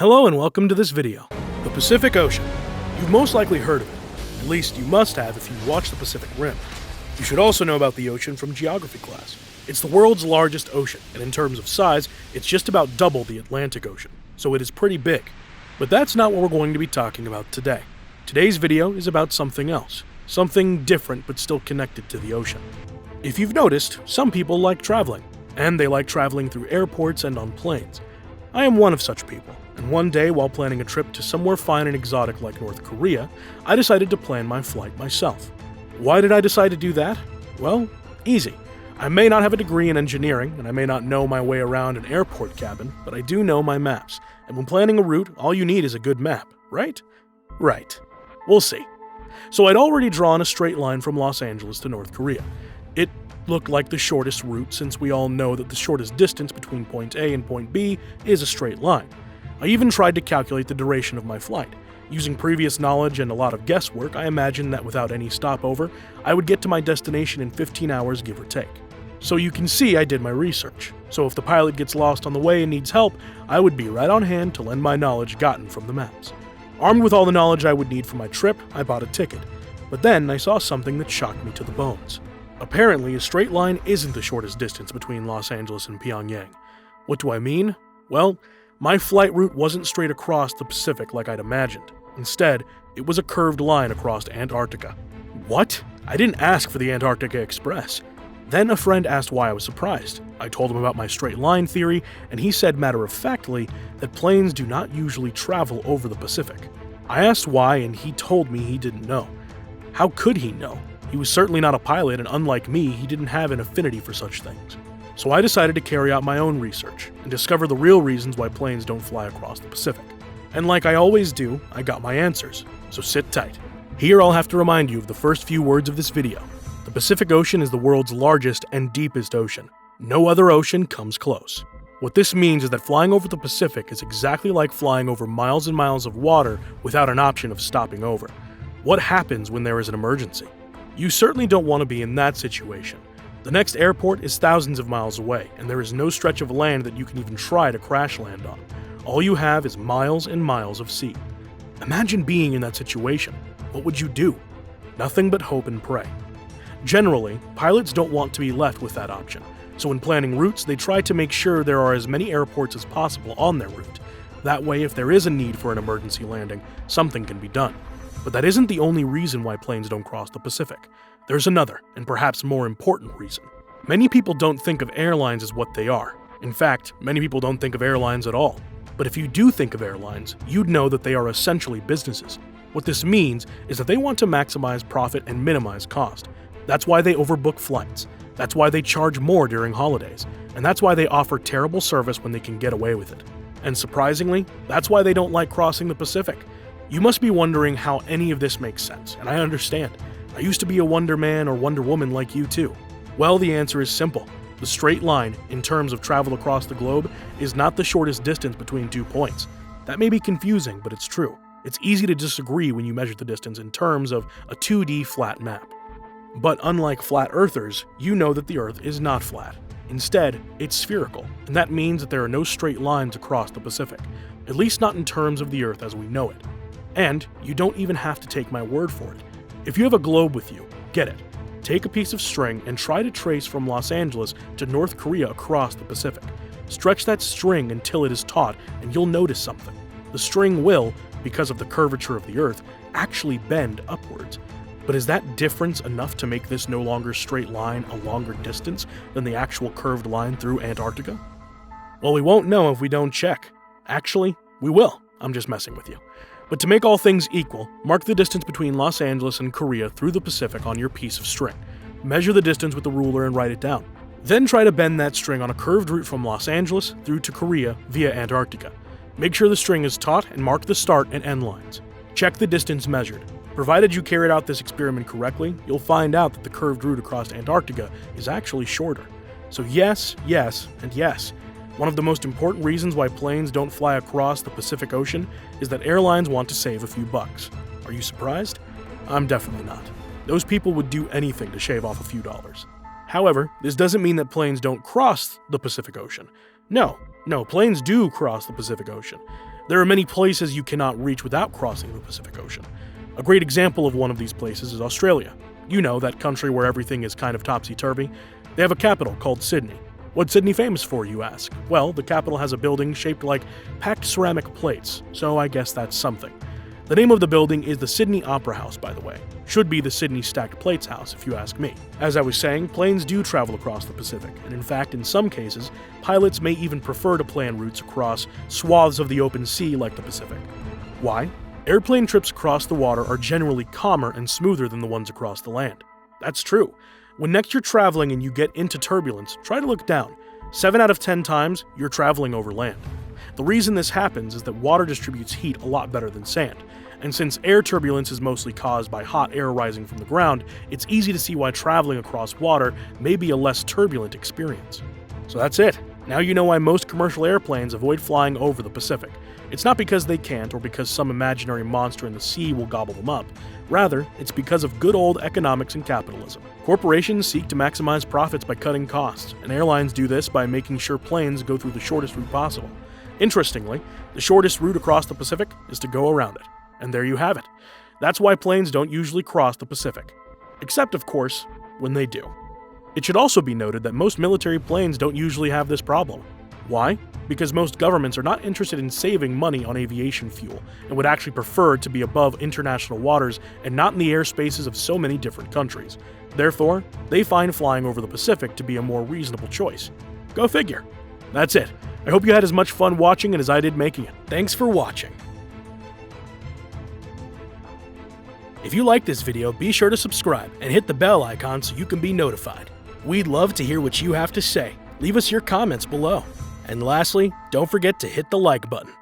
Hello and welcome to this video. The Pacific Ocean. You've most likely heard of it. At least you must have if you've watched the Pacific Rim. You should also know about the ocean from geography class. It's the world's largest ocean, and in terms of size, it's just about double the Atlantic Ocean, so it is pretty big. But that's not what we're going to be talking about today. Today's video is about something else. Something different but still connected to the ocean. If you've noticed, some people like traveling, and they like traveling through airports and on planes. I am one of such people, and one day while planning a trip to somewhere fine and exotic like North Korea, I decided to plan my flight myself. Why did I decide to do that? Well, easy. I may not have a degree in engineering, and I may not know my way around an airport cabin, but I do know my maps, and when planning a route, all you need is a good map, right? Right. We'll see. So I'd already drawn a straight line from Los Angeles to North Korea. It looked like the shortest route since we all know that the shortest distance between point A and point B is a straight line. I even tried to calculate the duration of my flight. Using previous knowledge and a lot of guesswork, I imagined that without any stopover, I would get to my destination in 15 hours give or take. So you can see I did my research. So if the pilot gets lost on the way and needs help, I would be right on hand to lend my knowledge gotten from the maps. Armed with all the knowledge I would need for my trip, I bought a ticket. But then I saw something that shocked me to the bones. Apparently, a straight line isn't the shortest distance between Los Angeles and Pyongyang. What do I mean? Well, my flight route wasn't straight across the Pacific like I'd imagined. Instead, it was a curved line across Antarctica. What? I didn't ask for the Antarctica Express. Then a friend asked why I was surprised. I told him about my straight line theory, and he said matter-of-factly that planes do not usually travel over the Pacific. I asked why, and he told me he didn't know. How could he know? He was certainly not a pilot, and unlike me, he didn't have an affinity for such things. So I decided to carry out my own research and discover the real reasons why planes don't fly across the Pacific. And like I always do, I got my answers, so sit tight. Here I'll have to remind you of the first few words of this video. The Pacific Ocean is the world's largest and deepest ocean. No other ocean comes close. What this means is that flying over the Pacific is exactly like flying over miles and miles of water without an option of stopping over. What happens when there is an emergency? You certainly don't want to be in that situation. The next airport is thousands of miles away, and there is no stretch of land that you can even try to crash land on. All you have is miles and miles of sea. Imagine being in that situation. What would you do? Nothing but hope and pray. Generally, pilots don't want to be left with that option, so when planning routes, they try to make sure there are as many airports as possible on their route. That way, if there is a need for an emergency landing, something can be done. But that isn't the only reason why planes don't cross the Pacific. There's another, and perhaps more important reason. Many people don't think of airlines as what they are. In fact, many people don't think of airlines at all. But if you do think of airlines, you'd know that they are essentially businesses. What this means is that they want to maximize profit and minimize cost. That's why they overbook flights. That's why they charge more during holidays. And that's why they offer terrible service when they can get away with it. And surprisingly, that's why they don't like crossing the Pacific. You must be wondering how any of this makes sense, and I understand. I used to be a Wonder Man or Wonder Woman like you too. Well, the answer is simple. The straight line, in terms of travel across the globe, is not the shortest distance between 2 points. That may be confusing, but it's true. It's easy to disagree when you measure the distance in terms of a 2D flat map. But unlike flat earthers, you know that the Earth is not flat. Instead, it's spherical, and that means that there are no straight lines across the Pacific, at least not in terms of the Earth as we know it. And you don't even have to take my word for it. If you have a globe with you, get it. Take a piece of string and try to trace from Los Angeles to North Korea across the Pacific. Stretch that string until it is taut, and you'll notice something. The string will, because of the curvature of the Earth, actually bend upwards. But is that difference enough to make this no longer straight line a longer distance than the actual curved line through Antarctica? Well, we won't know if we don't check. Actually, we will. I'm just messing with you. But to make all things equal, mark the distance between Los Angeles and Korea through the Pacific on your piece of string. Measure the distance with the ruler and write it down. Then try to bend that string on a curved route from Los Angeles through to Korea via Antarctica. Make sure the string is taut and mark the start and end lines. Check the distance measured. Provided you carried out this experiment correctly, you'll find out that the curved route across Antarctica is actually shorter. So yes, yes, and yes. One of the most important reasons why planes don't fly across the Pacific Ocean is that airlines want to save a few bucks. Are you surprised? I'm definitely not. Those people would do anything to shave off a few dollars. However, this doesn't mean that planes don't cross the Pacific Ocean. No, planes do cross the Pacific Ocean. There are many places you cannot reach without crossing the Pacific Ocean. A great example of one of these places is Australia. You know, that country where everything is kind of topsy-turvy. They have a capital called Sydney. What's Sydney famous for, you ask? Well, the capital has a building shaped like packed ceramic plates, so I guess that's something. The name of the building is the Sydney Opera House, by the way. Should be the Sydney Stacked Plates House, if you ask me. As I was saying, planes do travel across the Pacific, and in fact, in some cases, pilots may even prefer to plan routes across swaths of the open sea like the Pacific. Why? Airplane trips across the water are generally calmer and smoother than the ones across the land. That's true. When next you're traveling and you get into turbulence, try to look down. 7 out of 10 times, you're traveling over land. The reason this happens is that water distributes heat a lot better than sand, and since air turbulence is mostly caused by hot air rising from the ground, it's easy to see why traveling across water may be a less turbulent experience. So that's it. Now you know why most commercial airplanes avoid flying over the Pacific. It's not because they can't or because some imaginary monster in the sea will gobble them up. Rather, it's because of good old economics and capitalism. Corporations seek to maximize profits by cutting costs, and airlines do this by making sure planes go through the shortest route possible. Interestingly, the shortest route across the Pacific is to go around it. And there you have it. That's why planes don't usually cross the Pacific. Except, of course, when they do. It should also be noted that most military planes don't usually have this problem. Why? Because most governments are not interested in saving money on aviation fuel and would actually prefer to be above international waters and not in the airspaces of so many different countries. Therefore, they find flying over the Pacific to be a more reasonable choice. Go figure. That's it. I hope you had as much fun watching it as I did making it. Thanks for watching. If you like this video, be sure to subscribe and hit the bell icon so you can be notified. We'd love to hear what you have to say. Leave us your comments below. And lastly, don't forget to hit the like button.